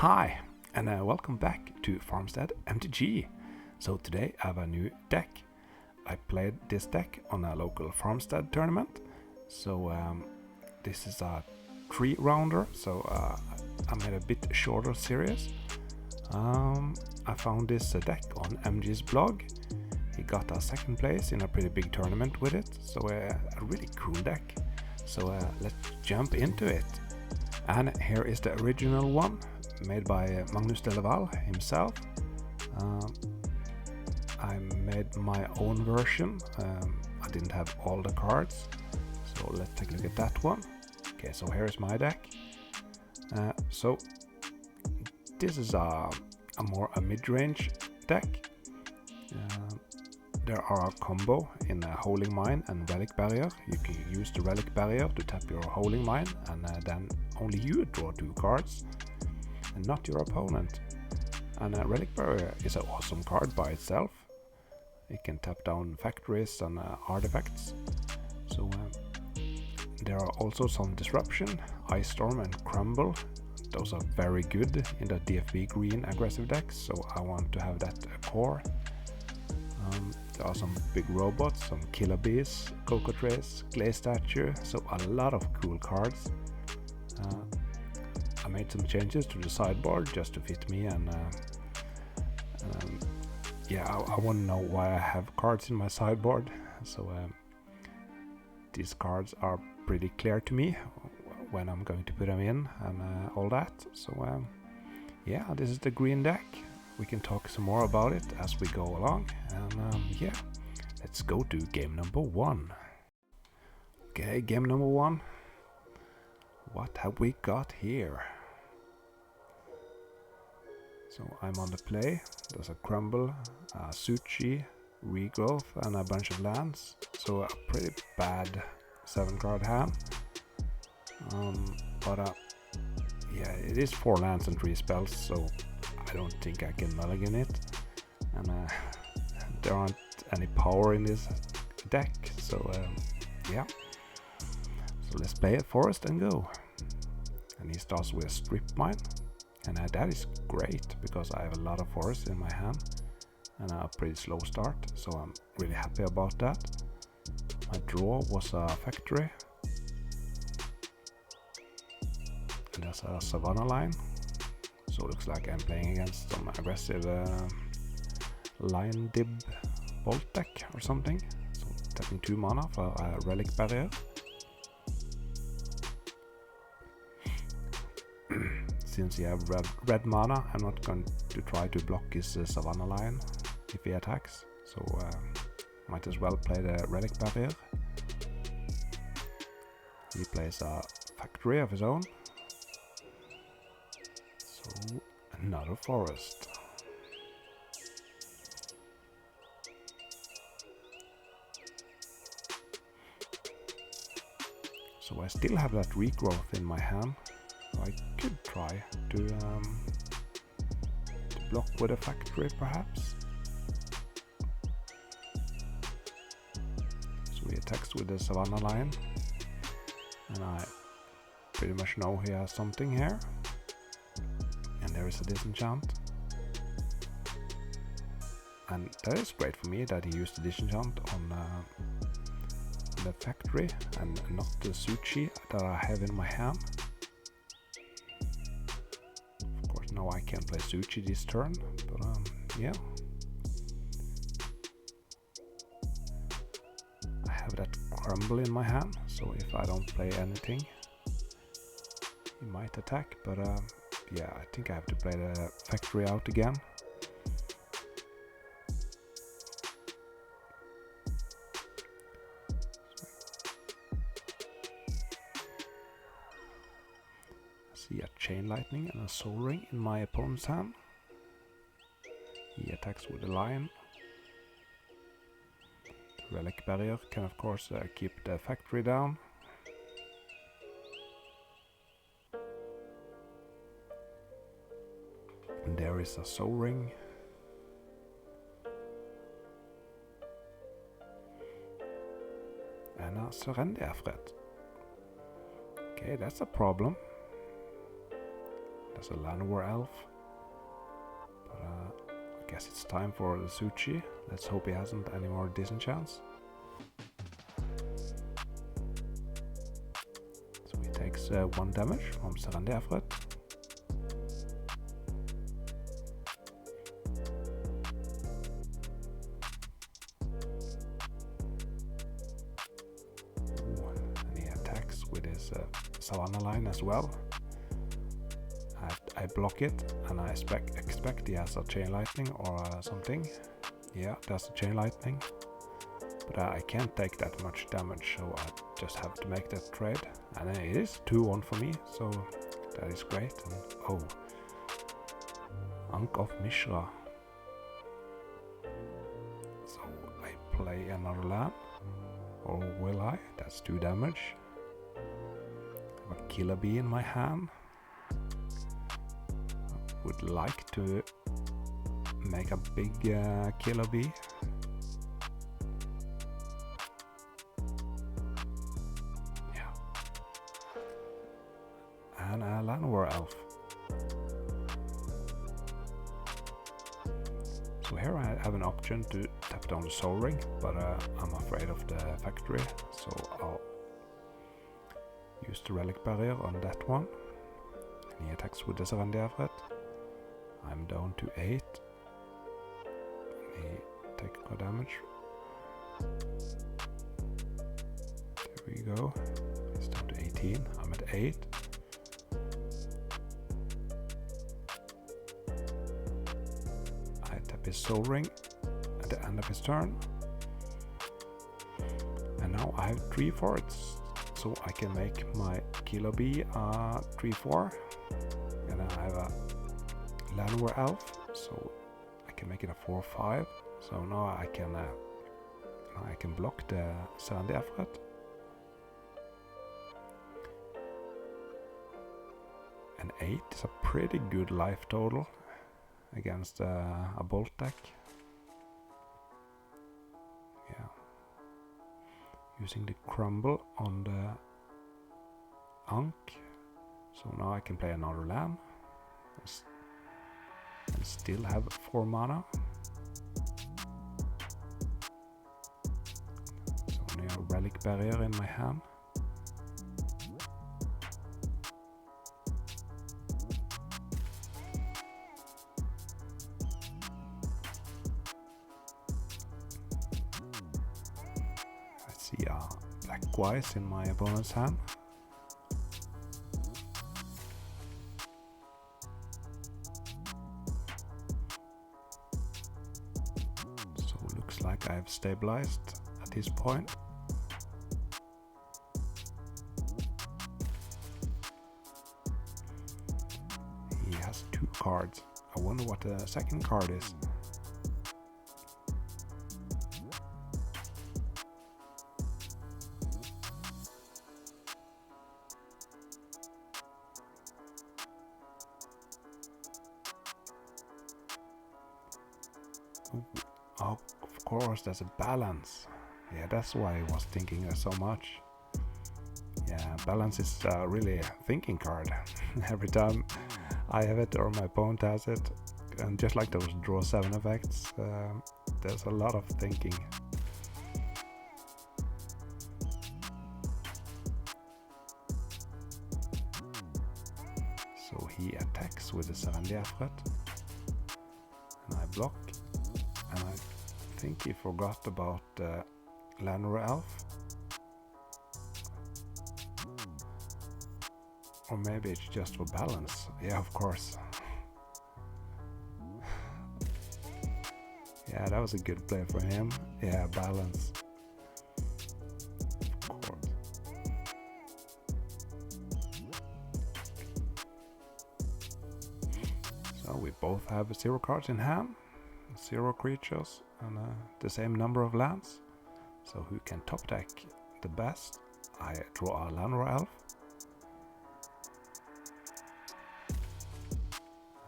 Hi, and welcome back to Farmstead MTG. So today I have a new deck. I played this deck on a local Farmstead tournament. So this is a 3-rounder, so I made a bit shorter series. I found this deck on MG's blog. He got a second place in a pretty big tournament with it, so a really cool deck. So let's jump into it. And here is the original one, made by DeLaval himself. I made my own version. I didn't have all the cards, so let's take a look at that one. Okay, so here's my deck. So this is a mid-range deck. There are a combo in a Holding Mine and Relic Barrier. You can use the Relic Barrier to tap your Holding Mine, and then only you draw 2 cards and not your opponent. And a Relic Barrier is an awesome card by itself. It can tap down factories and artifacts. So there are also some Disruption, Ice Storm and Crumble. Those are very good in the DFB green aggressive decks, so I want to have that core. There are some big robots, some Killer Bees, Cocotrace, Clay Statue, so a lot of cool cards. I made some changes to the sideboard just to fit me, and yeah, I want to know why I have cards in my sideboard. So these cards are pretty clear to me when I'm going to put them in and all that. So yeah, this is the green deck. We can talk some more about it as we go along, and yeah, let's go to game number 1. Okay, game number 1. What have we got here? So I'm on the play. There's a Crumble, a Suchi, Regrowth, and a bunch of lands. So a pretty bad 7-card hand. But yeah, it is 4 lands and 3 spells, so I don't think I can mulligan it. And there aren't any power in this deck, so yeah. So let's play a Forest and go. And he starts with a Strip Mine. And that is great, because I have a lot of forests in my hand and a pretty slow start, so I'm really happy about that. My draw was a factory, and there's a Savannah line, so it looks like I'm playing against some aggressive Lion-Dib Bolt deck or something. So tapping 2 mana for a Relic Barrier. Since he have red mana, I'm not going to try to block his Savannah Lion if he attacks, so might as well play the Relic Barrier. He plays a factory of his own, so another forest. So I still have that Regrowth in my hand. I could try to block with a factory, perhaps. So he attacks with the Savannah Lion, and I pretty much know he has something here. And there is a Disenchant. And that is great for me that he used the Disenchant on the factory and not the Suchi that I have in my hand. Now I can't play Suchi this turn, but yeah. I have that Crumble in my hand, so if I don't play anything, he might attack, but yeah, I think I have to play the factory out again. See a Chain Lightning and a Soul Ring in my opponent's hand. He attacks with the Lion. The Relic Barrier can of course keep the factory down. And there is a Soul Ring. And a Surrender Threat. Okay, that's a problem. There's a Llanowar elf. But I guess it's time for the Suchi. Let's hope he hasn't any more disenchants. So he takes 1 damage from Serendefret. And he attacks with his Savannah line as well. I block it, and I expect he has a chain lightning or something. Yeah, that's a chain lightning. But I can't take that much damage, so I just have to make that trade. And it is 2-1 for me, so that is great. And, oh, Ankh of Mishra. So I play another land, or will I? That's 2 damage. I have a Killer Bee in my hand. Would like to make a big Killer Bee. Yeah. And a Llanowar elf. So here I have an option to tap down the Soul Ring, but I'm afraid of the factory, so I'll use the Relic Barrier on that one. And he attacks with the Serendefret. I'm down to 8. He takes no damage. There we go. He's down to 18. I'm at 8. I tap his Soul Ring at the end of his turn. And now I have 3 forts. So I can make my Killer Bee 3-4. And I have a Llanowar elf, so I can make it a 4-5. So now I can block the Serendefret. And 8 is a pretty good life total against a Bolt deck. Yeah. Using the Crumble on the Ankh. So now I can play another land. And still have 4 mana. So only a Relic Barrier in my hand. I see a Black Wise in my opponent's hand. Like I have stabilized at this point. He has 2 cards. I wonder what the second card is. Ooh. Oh, of course, there's a balance. Yeah, that's why I was thinking so much. Yeah, balance is really a thinking card. Every time I have it or my opponent has it, and just like those draw 7 effects, there's a lot of thinking. So he attacks with the Serendefret, and I block. And I think he forgot about the Llanowar elf. Or maybe it's just for balance. Yeah, of course. Yeah, that was a good play for him. Yeah, balance. Of course. So we both have 0 cards in hand. 0 creatures and the same number of lands. So who can top deck the best? I draw a Llanowar elf.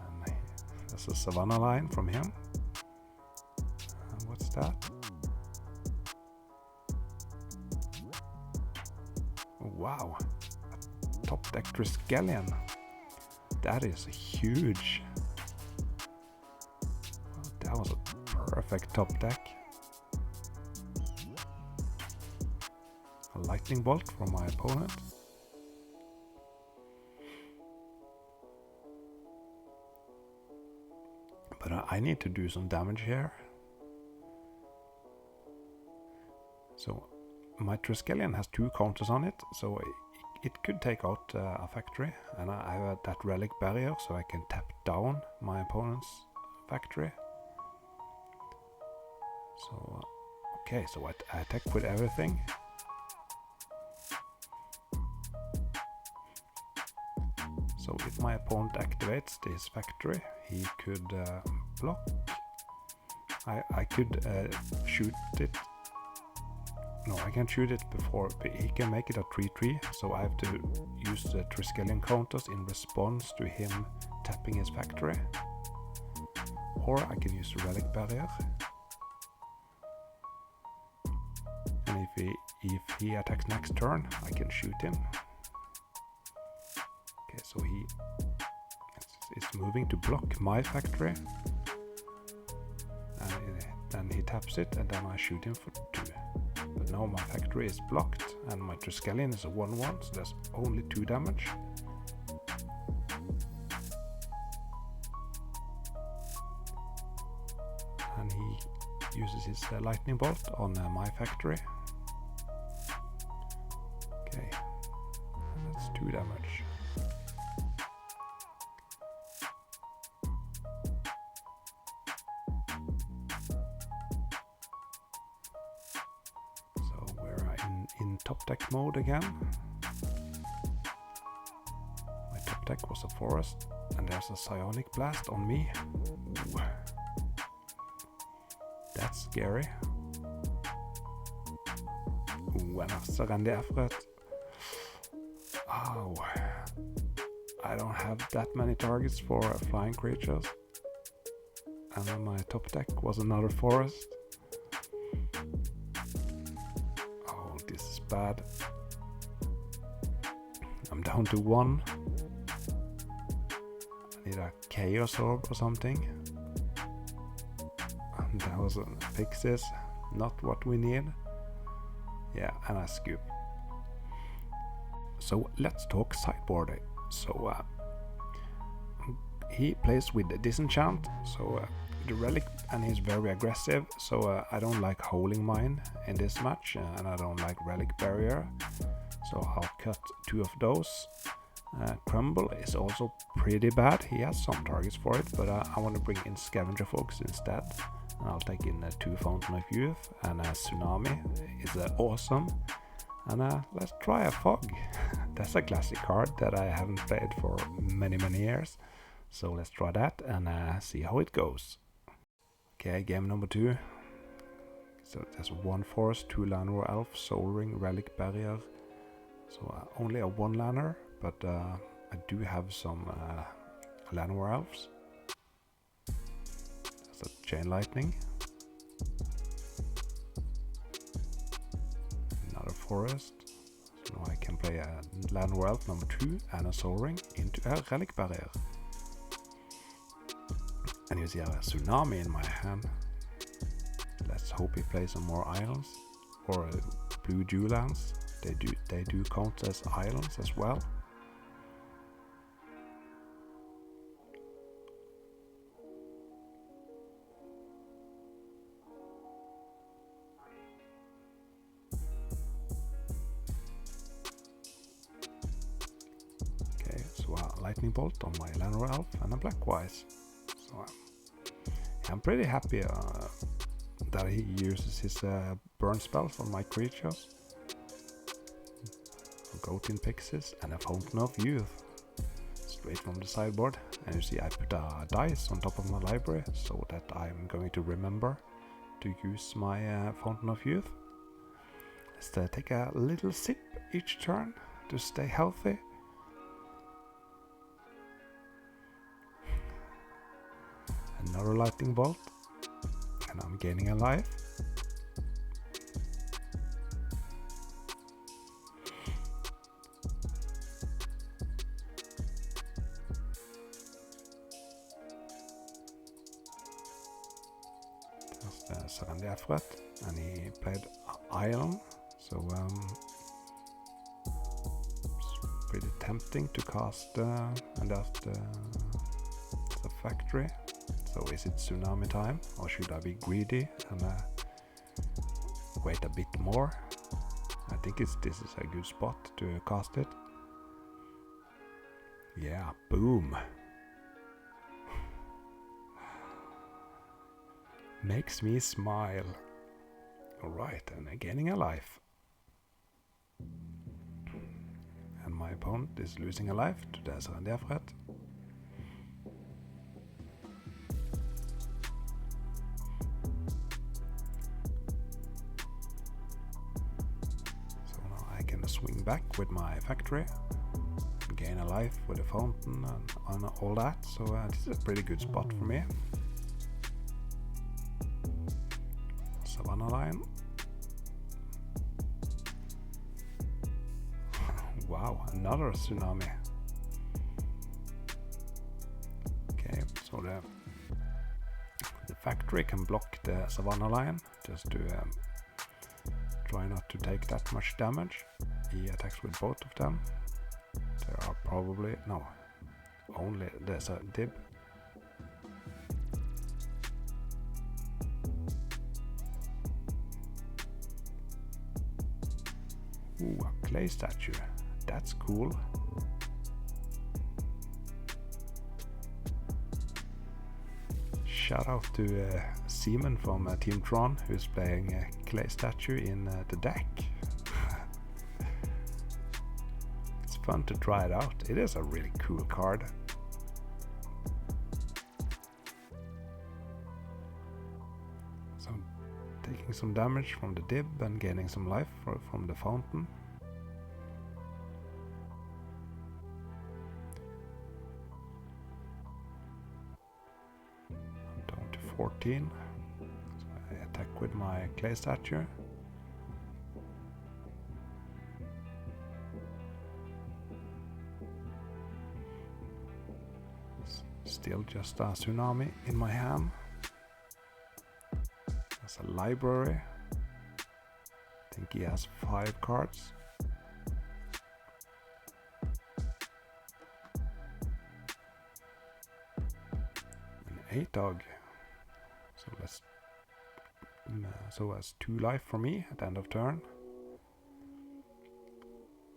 And there's a Savannah line from him. What's that? Oh, wow. A top deck Triskelion. That is huge. That was a perfect top deck. A lightning bolt from my opponent. But I need to do some damage here. So my Triskelion has 2 counters on it, so it could take out a factory, and I have that relic barrier, so I can tap down my opponent's factory. So okay, so I attack with everything. So if my opponent activates this factory, he could block. I could shoot it. No, I can't shoot it before, but he can make it a 3-3, so I have to use the Triskelion counters in response to him tapping his factory. Or I can use the relic barrier. And if he attacks next turn, I can shoot him. Okay, so he is moving to block my factory. And he taps it, and then I shoot him for 2. But now my factory is blocked, and my Triskelion is a 1-1, so there's only 2 damage. And he uses his lightning bolt on my factory. Okay, that's 2 damage. In top deck mode again. My top deck was a forest, and there's a psionic blast on me. Ooh. That's scary. Ooh, and a Serendi Efret. Oh, I don't have that many targets for flying creatures. And then my top deck was another forest. Bad. I'm down to 1. I need a Chaos Orb or something. And that was a Pixies, not what we need. Yeah, and I scoop. So let's talk sideboard. So he plays with the Disenchant, so the relic, and he's very aggressive, so I don't like Holding Mine in this match, and I don't like Relic Barrier, so I'll cut 2 of those. Crumble is also pretty bad. He has some targets for it, but I want to bring in Scavenger Folks instead, and I'll take in 2 Fountain of Youth, and Tsunami is awesome, and let's try a Fog. That's a classic card that I haven't played for many years, so let's try that and see how it goes. Okay, game number 2. So there's 1 forest, 2 Llanowar Elf, Soul Ring, Relic Barrier. So only a 1-laner, but I do have some Llanowar Elves. There's a Chain Lightning. Another forest. So now I can play a Llanowar Elf number 2 and a Soul Ring into a Relic Barrier. And you see a Tsunami in my hand. Let's hope he plays some more islands or blue Dewlands. They do count as islands as well. Okay, so a lightning bolt on my Llanowar Elf and a Blackwise. So I'm pretty happy that he uses his burn spells on my creatures. Goatin Pixies and a Fountain of Youth straight from the sideboard. And you see I put a dice on top of my library so that I'm going to remember to use my Fountain of Youth. Let's take a little sip each turn to stay healthy. Another lightning bolt, and I'm gaining a life. Serendipity, and he played Island, so it's pretty tempting to cast and that's the factory. So is it tsunami time, or should I be greedy and wait a bit more? I think this is a good spot to cast it. Yeah, boom. Makes me smile. Alright, and I'm gaining a life. And my opponent is losing a life to the Serendipity. So now I can swing back with my factory, gain a life with a fountain and all that. So this is a pretty good spot for me. Savannah Lion. Wow, another tsunami. Okay, so the factory can block the Savannah Lion just to try not to take that much damage. He attacks with both of them. There are probably only there's a dib. Ooh, a clay statue. That's cool. Shout out to Simon from Team Tron, who's playing a clay statue in the deck. It's fun to try it out. It is a really cool card. So taking some damage from the dib and gaining some life from the fountain. I'm down to 14. So I attack with my clay statue. Still just a tsunami in my hand. There's a library. I think he has 5 cards. An 8 dog. So that's 2 life for me at the end of turn.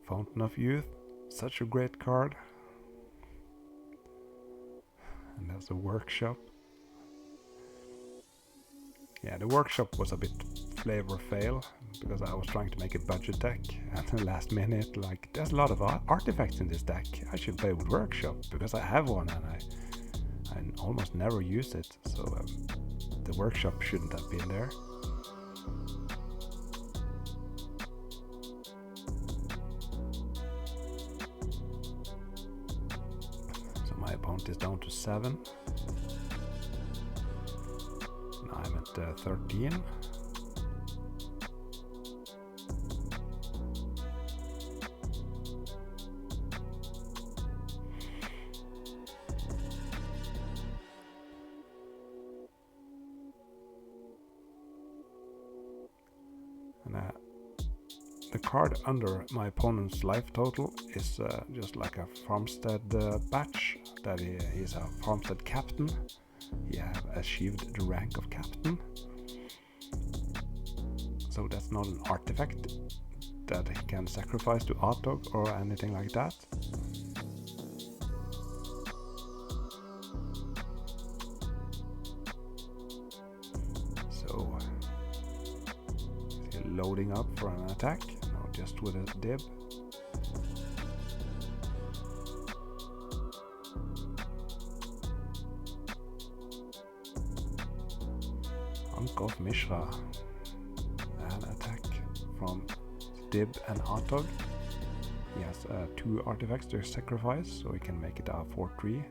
Fountain of Youth, such a great card. And there's a workshop. Yeah, the workshop was a bit flavor fail because I was trying to make a budget deck at the last minute. Like, there's a lot of artifacts in this deck. I should play with workshop because I have one and I almost never use it. So the workshop shouldn't have been there. My opponent is down to 7. Now I'm at 13. And the card under my opponent's life total is just like a farmstead badge that he's a farmstead captain. He have achieved the rank of captain. So that's not an artifact that he can sacrifice to Artog or anything like that. So he's loading up for an attack, now just with a dib. Of Mishra, an attack from Dib and Artog. He has 2 artifacts to sacrifice, so he can make it a 4-3.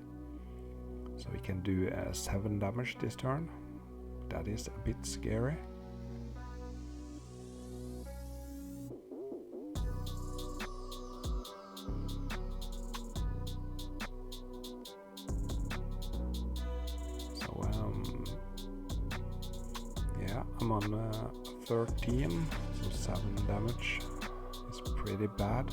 So he can do 7 damage this turn. That is a bit scary. Yeah, I'm on 13, so 7 damage is pretty bad.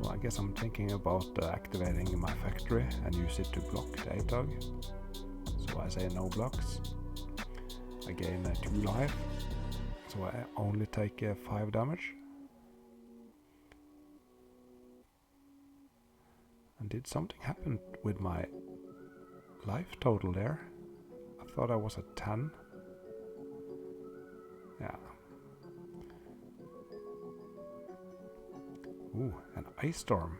So I guess I'm thinking about activating my factory and use it to block the ATOG. So I say no blocks. I gain 2 life, so I only take 5 damage. And did something happen with my life total there? I thought I was at 10. Yeah. Ooh, an ice storm.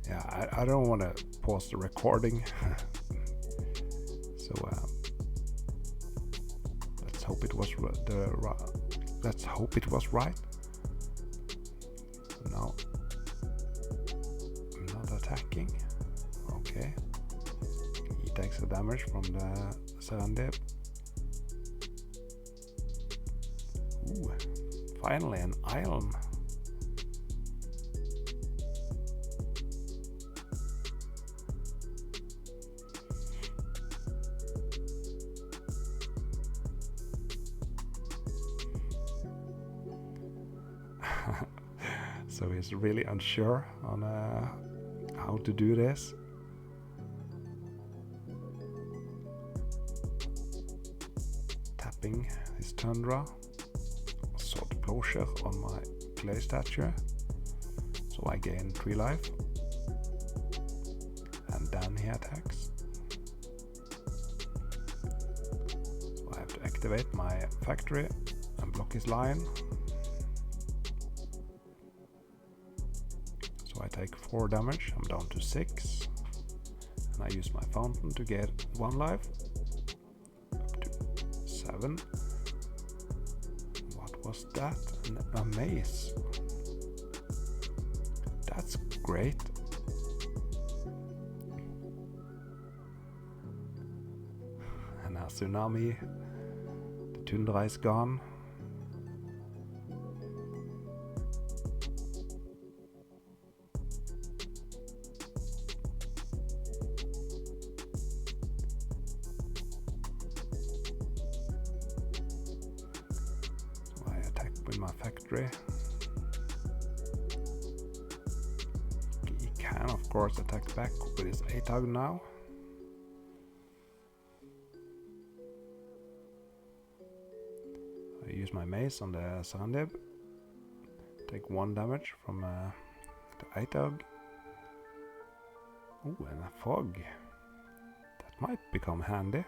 Yeah, I don't want to pause the recording. So let's hope it was let's hope it was right. No, I'm not attacking. Okay. He takes the damage from the Lion-Dib. Ooh, finally an island. So he's really unsure on how to do this. Tapping his Tundra. Sword Plowshare on my clay statue. So I gain 3 life. And then he attacks. So I have to activate my factory and block his line. So I take 4 damage, I'm down to 6. And I use my fountain to get 1 life. Up to 7. What was that? A maze. That's great. And a tsunami. The tundra is gone. With my factory. He can of course attack back with his ATOG now. I use my mace on the Lion-Dib. Take 1 damage from the ATOG. Ooh, and a fog. That might become handy.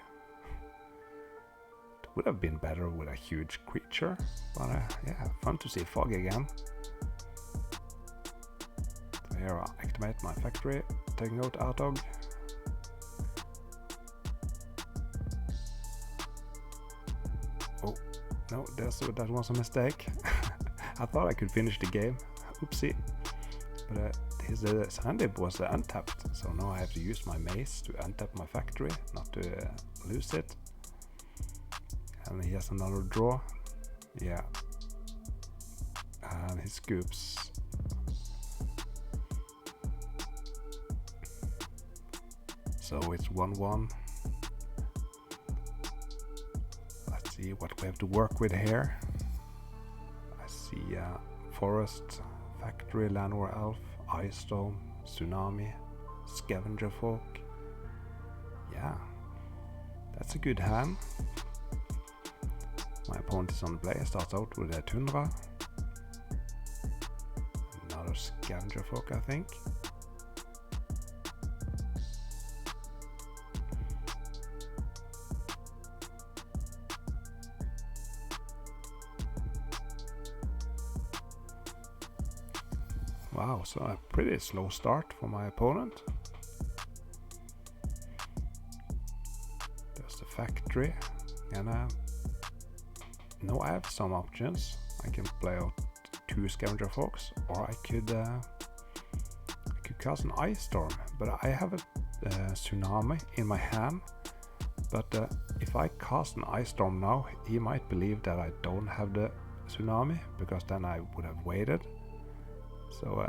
Would have been better with a huge creature, but yeah, fun to see fog again. So here I'll activate my factory, taking out ATOG. Oh, no, that was a mistake. I thought I could finish the game. Oopsie. But his Lion-Dib was untapped, so now I have to use my mace to untap my factory, not to lose it. And he has another draw. Yeah. And he scoops. So it's 1-1. Let's see what we have to work with here. I see forest, factory, land war elf, ice storm, tsunami, scavenger folk. Yeah. That's a good hand. My opponent is on the play, starts out with a Tundra. Another Scavenger Folk, I think. Wow, so a pretty slow start for my opponent. There's the factory, and no, I have some options. I can play out 2 Scavenger Folks, or I could cast an Ice Storm, but I have a Tsunami in my hand. But if I cast an Ice Storm now, he might believe that I don't have the Tsunami, because then I would have waited. So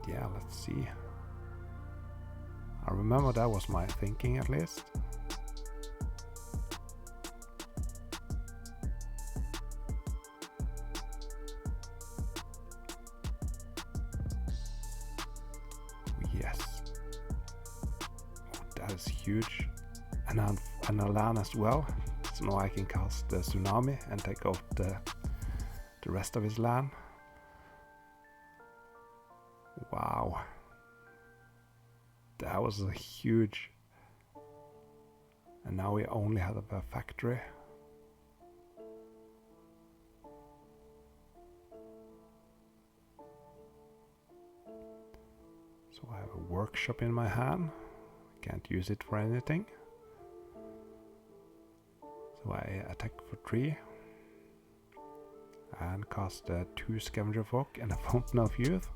yeah, let's see. I remember that was my thinking at least. Yes. Oh, that is huge. And a land as well. So now I can cast the Tsunami and take out the rest of his land. Wow. That was a huge. And now we only have a factory. So I have a workshop in my hand. Can't use it for anything. So I attack for 3. And cast 2 Scavenger Folk and a Fountain of Youth.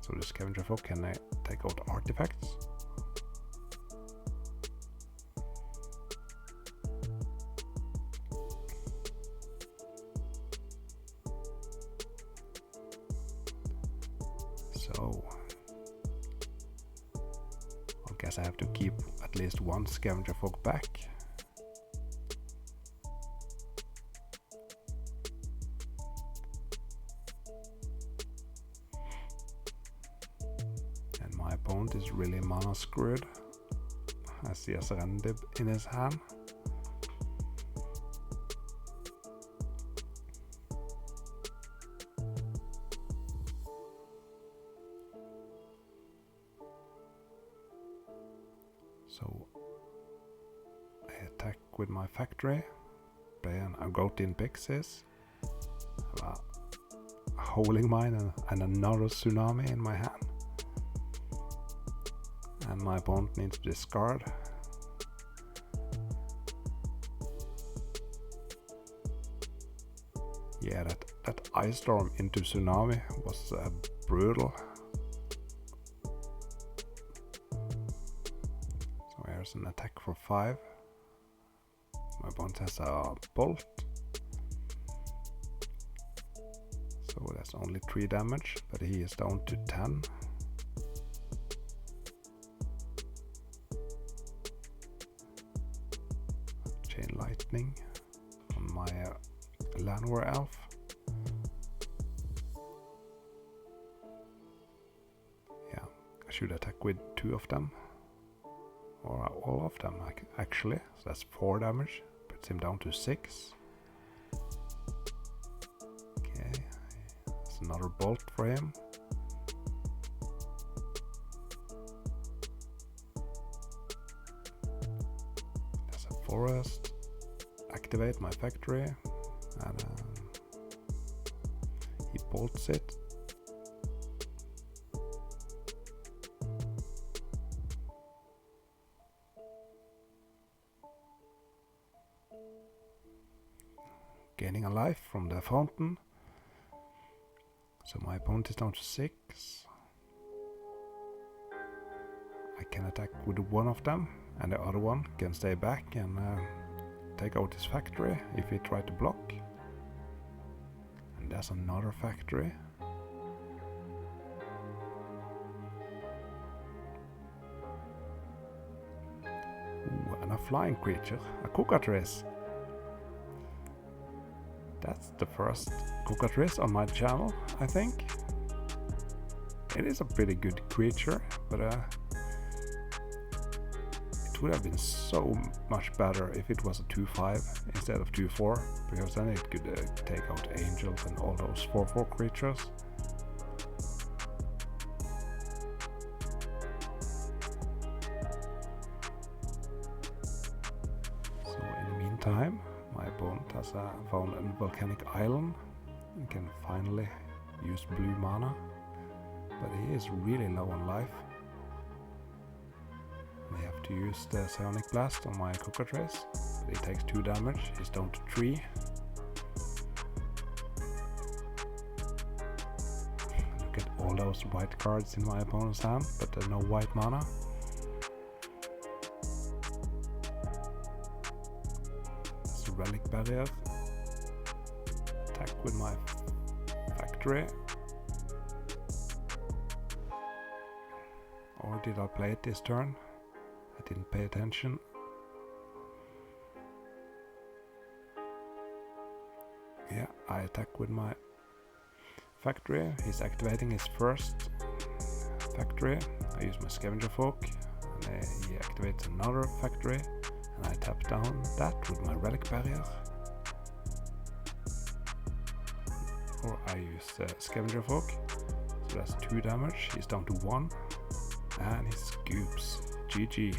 So the Scavenger Folk can take out artifacts. So I guess I have to keep at least 1 Scavenger Folk back. My opponent is really mana screwed, as he has Lion-Dib in his hand. So I attack with my factory, play a Goat-in Pixies, have a Howling Mine and another Tsunami in my hand. And my opponent needs to discard. Yeah, that Ice Storm into Tsunami was brutal. So here's an attack for 5. My opponent has a Bolt. So that's only 3 damage, but he is down to 10. Chain Lightning on my Llanowar Elf. Yeah, I should attack with 2 of them. Or all of them actually. So that's 4 damage. Puts him down to 6. Okay, that's another bolt for him. There's a forest. Activate my factory, and he bolts it. Gaining a life from the fountain. So my opponent is down to 6. I can attack with 1 of them, and the other one can stay back and take out his factory if he tries to block. And there's another factory. Ooh, and a flying creature, a Cockatrice. That's the first Cockatrice on my channel, I think. It is a pretty good creature, but it would have been so much better if it was a 2/5 instead of 2/4, because then it could take out angels and all those 4/4 creatures. So in the meantime, my opponent has found a volcanic island and can finally use blue mana, but he is really low on life. I have to use the Psionic Blast on my Cockatrice, but he takes 2 damage, he's down to 3. Look at all those white cards in my opponent's hand, but there's no white mana. That's a Relic Barrier. Attack with my factory. Or did I play it this turn? I didn't pay attention. Yeah, I attack with my factory. He's activating his first factory. I use my scavenger folk, and he activates another factory, and I tap down that with my relic barrier. Or I use scavenger folk, so that's 2 damage. He's down to 1, and he scoops. GG.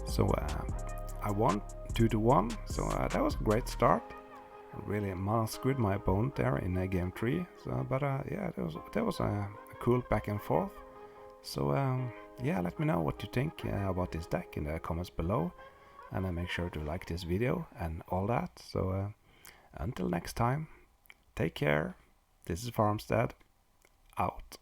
So I won 2-1. So that was a great start. I really massacred my opponent there in game 3. So, but yeah, that was a cool back and forth. So yeah, let me know what you think about this deck in the comments below, and make sure to like this video and all that. So until next time, take care. This is Farmstead, out.